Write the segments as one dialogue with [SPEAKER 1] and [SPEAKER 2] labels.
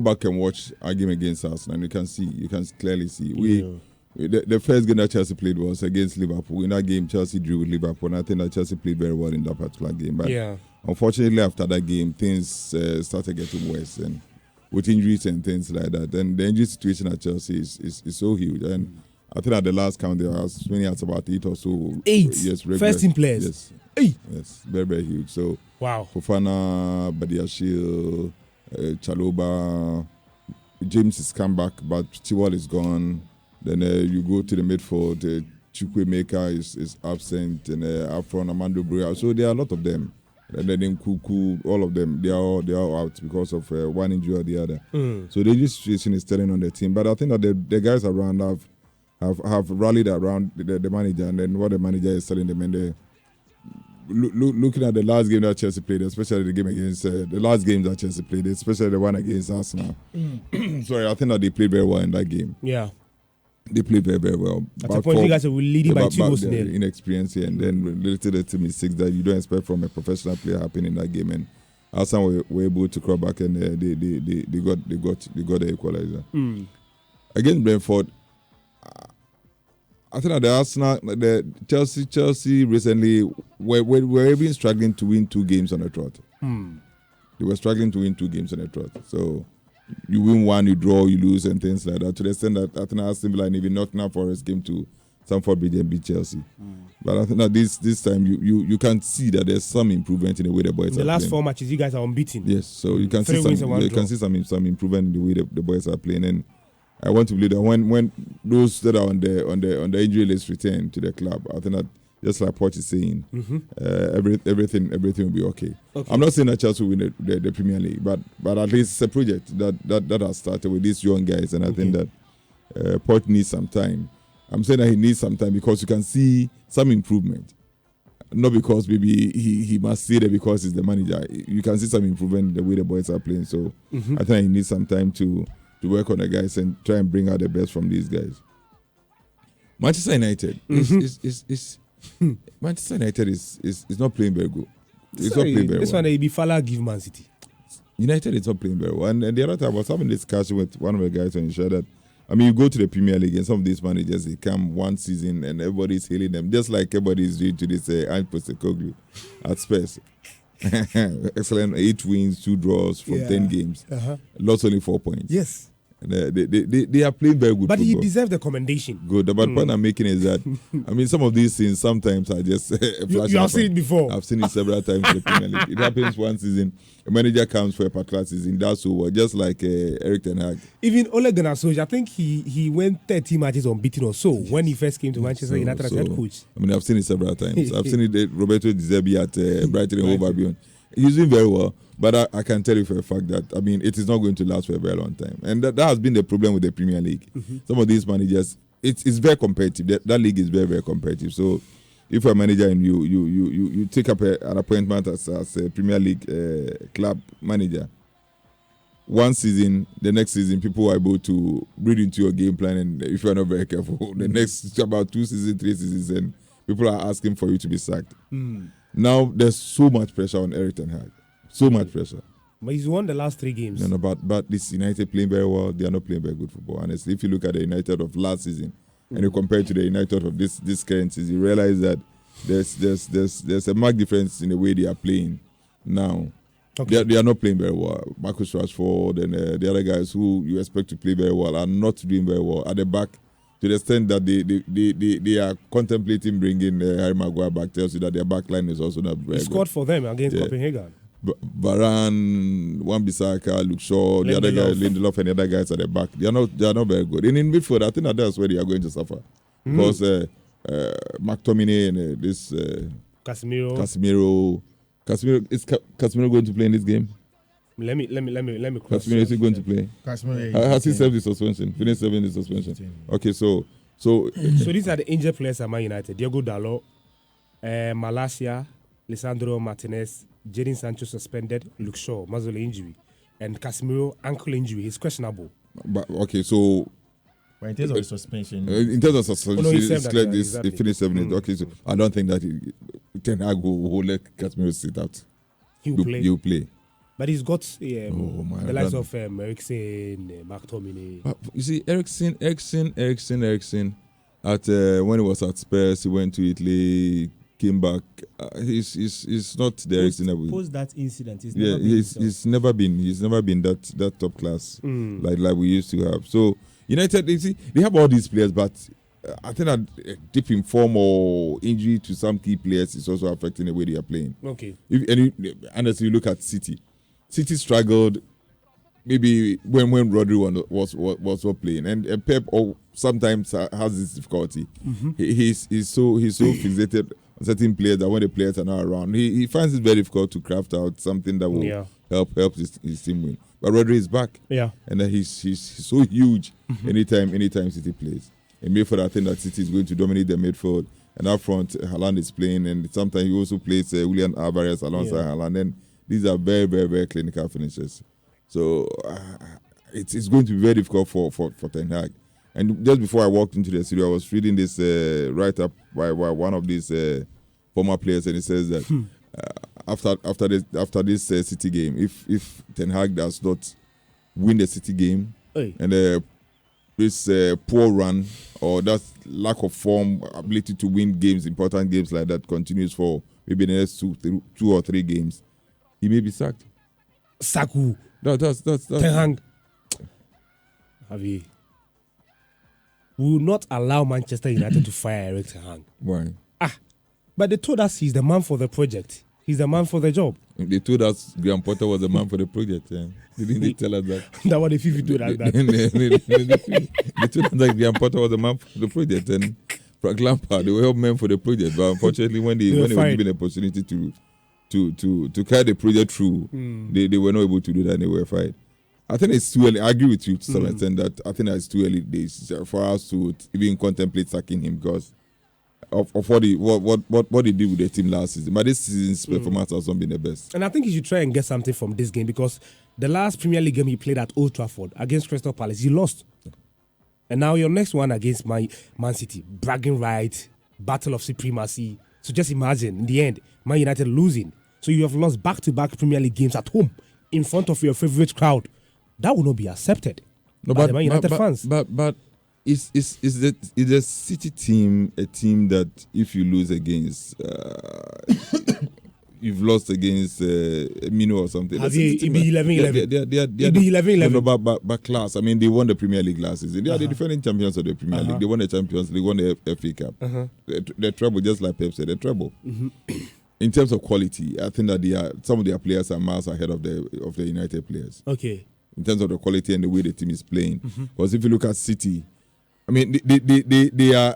[SPEAKER 1] back and watch our game against Arsenal, and you can clearly see the first game that Chelsea played was against Liverpool. In that game, Chelsea drew with Liverpool, and I think that Chelsea played very well in that particular game. But unfortunately, after that game, things started getting worse, and with injuries and things like that. And the injury situation at Chelsea is so huge. And I think at the last count, there was many as about 8 or so.
[SPEAKER 2] 8?
[SPEAKER 1] Yes,
[SPEAKER 2] first team players?
[SPEAKER 1] Yes.
[SPEAKER 2] 8?
[SPEAKER 1] Yes, very, very huge. So,
[SPEAKER 2] wow.
[SPEAKER 1] Fofana, Badiashile, Chaloba, James is come back, but Stewart is gone. Then you go to the midfield, Chukwuemeka is absent, and up front, Amando Brea. So there are a lot of them. And then Kuku, all of them, they are all out because of one injury or the other. So the injury situation is telling on the team. But I think that the guys around have rallied around the manager, and then what the manager is telling them. And looking at the last game that Chelsea played, especially the game against the last game that Chelsea played, especially the one against Arsenal. Sorry, I think that they played very well in that game.
[SPEAKER 2] Yeah.
[SPEAKER 1] They played very, very well.
[SPEAKER 2] At a point, you guys were leading by 2 goals.
[SPEAKER 1] Inexperience here, and then little to mistakes that you don't expect from a professional player happening in that game. And Arsenal were able to crawl back, and they got the equalizer. Against Brentford, I think that the Arsenal, the Chelsea recently were even struggling to win 2 games on a trot. They were struggling to win 2 games on a trot. So you win 1, you draw, you lose, and things like that. To the extent that I think Aston Villa and even Nottingham Forest came to Stamford Bridge and beat Chelsea. But I think that this time you can see that there's some improvement in the way the boys are playing.
[SPEAKER 2] The last 4 matches, you guys are unbeaten.
[SPEAKER 1] Yes, so you can see some improvement in the way the boys are playing. And I want to believe that when those that are on the injury list return to the club, I think that just like Poch is saying, everything will be okay. I'm not saying that Chelsea will win the Premier League, but at least it's a project that has started with these young guys, and I think that Poch needs some time. I'm saying that he needs some time because you can see some improvement. Not because maybe he must stay there because he's the manager. You can see some improvement in the way the boys are playing. So I think he needs some time to work on the guys and try and bring out the best from these guys. Manchester United Manchester United is not playing very good. It's not playing very well.
[SPEAKER 2] This one, they be Fala give Man City.
[SPEAKER 1] United is not playing very well. And the other time, I was having a discussion with one of the guys on the show that, I mean, you go to the Premier League and some of these managers, they come one season and everybody's hailing them, just like everybody's doing to this Ange Postecoglou at Spurs. Excellent, 8 wins, 2 draws from 10 games. Lost only 4 points.
[SPEAKER 2] Yes.
[SPEAKER 1] They are playing very good
[SPEAKER 2] but
[SPEAKER 1] football.
[SPEAKER 2] He deserves the commendation.
[SPEAKER 1] Good. But the point I'm making is that, I mean, some of these things sometimes are just flash.
[SPEAKER 2] You have seen it before.
[SPEAKER 1] I've seen it several times in the Premier League. It happens one season. A manager comes for a particular season. That's over. Just like Eric Ten Hag.
[SPEAKER 2] Even Ole Gunnar Solskjaer, I think he went 30 matches unbeaten or so when he first came to Manchester United as head coach.
[SPEAKER 1] I mean, I've seen it several times. I've seen it Roberto De Zerbi at Brighton and Hove Albion. He's doing very well. But I can tell you for a fact that, I mean, it is not going to last for a very long time. And that has been the problem with the Premier League. Some of these managers, it's very competitive. That league is very, very competitive. So if you're a manager and you take up an appointment as a Premier League club manager, one season, the next season, people are able to read into your game plan. And if you're not very careful, the next about 2 seasons, 3 seasons, and people are asking for you to be sacked. Now, there's so much pressure on Eric Ten Hag. So much pressure.
[SPEAKER 2] But he's won the last 3 games.
[SPEAKER 1] No, but this United playing very well. They are not playing very good football. Honestly, if you look at the United of last season and you compare it to the United of this current season, you realize that there's a marked difference in the way they are playing now. Okay. They are not playing very well. Marcus Rashford and the other guys who you expect to play very well are not doing very well at the back. To the extent that they are contemplating bringing Harry Maguire back, tells you that their back line is also not very good.
[SPEAKER 2] He scored for them against Copenhagen.
[SPEAKER 1] Varane, Wan-Bissaka, Luke Shaw, the other guys, Lindelof, and the other guys at the back. They are not very good. And in midfield, I think that's where they are going to suffer because McTominay and this Casemiro is Casemiro going to play in this game?
[SPEAKER 2] Let me.
[SPEAKER 1] Casemiro, is he going to play?
[SPEAKER 3] Casemiro,
[SPEAKER 1] has he served the suspension? Finished serving the suspension. Okay, so
[SPEAKER 2] these are the injured players at Man United: Diogo Dalot, Malacia, Lisandro Martinez, Jadon Sancho suspended, Luke Shaw muscle injury, and Casemiro ankle injury is questionable.
[SPEAKER 1] But okay, so.
[SPEAKER 3] But in terms of suspension,
[SPEAKER 1] he finished 7 minutes. Okay, so I don't think that Ten Hag will let Casemiro sit out.
[SPEAKER 2] He will play.
[SPEAKER 1] He will play.
[SPEAKER 2] But he's got
[SPEAKER 1] my
[SPEAKER 2] the likes
[SPEAKER 1] God.
[SPEAKER 2] of Eriksen, McTominay.
[SPEAKER 1] You see, Eriksen. At when he was at Spurs, he went to Italy, came back. He's not the Eriksen that we.
[SPEAKER 3] Post that incident,
[SPEAKER 1] He's never been that top class like we used to have. So United, you see, they have all these players, but I think that dip in form or injury to some key players is also affecting the way they are playing.
[SPEAKER 2] Okay.
[SPEAKER 1] Honestly, you look at City. City struggled maybe when Rodri was not playing, and Pep sometimes has this difficulty. He's so fixated on certain players that when the players are not around, he finds it very difficult to craft out something that will help his team win. But Rodri is back, and he's so huge anytime City plays. In midfield, I think that City is going to dominate the midfield, and up front, Haaland is playing, and sometimes he also plays Julian Alvarez alongside Haaland. And these are very, very, very clinical finishers. So it's going to be very difficult for Ten Hag. And just before I walked into the studio, I was reading this write-up by one of these former players, and it says that after this City game, if Ten Hag does not win the City game, and this poor run or that lack of form, ability to win games, important games like that continues for maybe the next two or three games, he may be sacked.
[SPEAKER 2] Saku.
[SPEAKER 1] That's
[SPEAKER 2] Ten Hag. Javier. We will not allow Manchester United to fire Erik Ten Hag.
[SPEAKER 1] Why?
[SPEAKER 2] But they told us he's the man for the project. He's the man for the job.
[SPEAKER 1] They told us Graham Potter was the man for the project. Didn't they tell us that?
[SPEAKER 2] That what the FIFA told us that.
[SPEAKER 1] They told us that Graham Potter was the man for the project, and Frank Lampard, they were all men for the project. But unfortunately, when they were given the opportunity to carry the project through, they were not able to do that. And they were fired. I think it's too early. I agree with you to some extent that I think that it's too early days for us to even contemplate sacking him because of what he did with the team last season. But this season's performance has not been the best.
[SPEAKER 2] And I think you should try and get something from this game because the last Premier League game he played at Old Trafford against Crystal Palace, he lost. And now your next one against Man City, bragging right, battle of supremacy. So just imagine, in the end, Man United losing. So you have lost back-to-back Premier League games at home in front of your favourite crowd. That will not be accepted by the Man United fans.
[SPEAKER 1] But is the City team a team that if you lose against, you've lost against Mino or something?
[SPEAKER 2] It'll be 11-11. It'll be 11-11.
[SPEAKER 1] No, but class. I mean, they won the Premier League last season. They are the defending champions of the Premier League. They won the Champions League, won the FA Cup. The treble, just like Pep said, the treble. In terms of quality, I think that some of their players are miles ahead of the United players.
[SPEAKER 2] Okay.
[SPEAKER 1] In terms of the quality and the way the team is playing. Because if you look at City, I mean, they are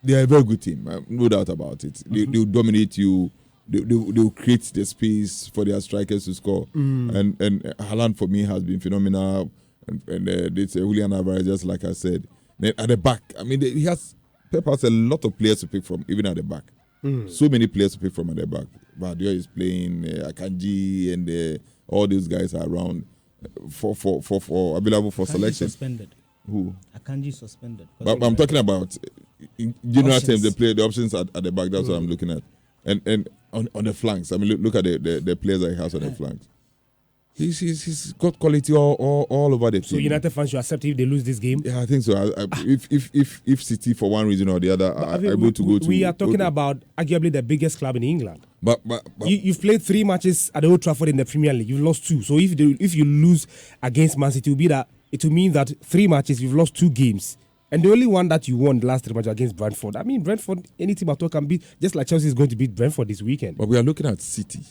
[SPEAKER 1] a very good team, no doubt about it. They will dominate you. They will create the space for their strikers to score. And Haaland, for me, has been phenomenal. And it's Julian Alvarez, just like I said. Then at the back, I mean, Pep has a lot of players to pick from, even at the back. So many players to pick from at the back. Vadio is playing, Akanji, and all these guys are around. For available for selection.
[SPEAKER 3] Suspended.
[SPEAKER 1] Who?
[SPEAKER 3] Akanji suspended.
[SPEAKER 1] But I'm talking about in general terms, the options at the back. That's what I'm looking at, and on the flanks. I mean, look at the players that he has on the flanks. He's got quality all over the team.
[SPEAKER 2] So United fans should accept if they lose this game.
[SPEAKER 1] Yeah, I think so. If City for one reason or the other are able to go to,
[SPEAKER 2] we are talking about arguably the biggest club in England.
[SPEAKER 1] But
[SPEAKER 2] you've played 3 matches at the Old Trafford in the Premier League. You've lost 2. So if you lose against Man City, it will mean that 3 matches you've lost 2 games. And the only one that you won the last 3 matches against Brentford. I mean, Brentford, any team at all can beat, just like Chelsea is going to beat Brentford this weekend.
[SPEAKER 1] But we are looking at City.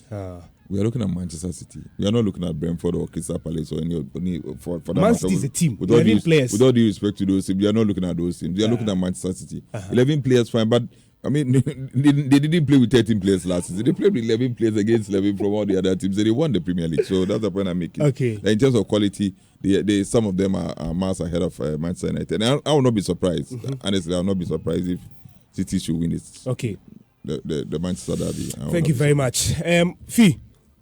[SPEAKER 1] We are looking at Manchester City. We are not looking at Brentford or Crystal Palace or any for that.
[SPEAKER 2] Man City is a team.
[SPEAKER 1] With all
[SPEAKER 2] 11 players.
[SPEAKER 1] With all due respect to those teams, we are not looking at those teams. We are looking at Manchester City. 11 players, fine, but I mean, they didn't play with 13 players last season. They played with 11 players against 11 from all the other teams. They won the Premier League. So that's the point I'm making.
[SPEAKER 2] Okay.
[SPEAKER 1] In terms of quality, some of them are miles ahead of Manchester United. And I will not be surprised. Honestly, I will not be surprised if City should win it.
[SPEAKER 2] Okay.
[SPEAKER 1] The Manchester derby.
[SPEAKER 2] Thank you very much. Fee,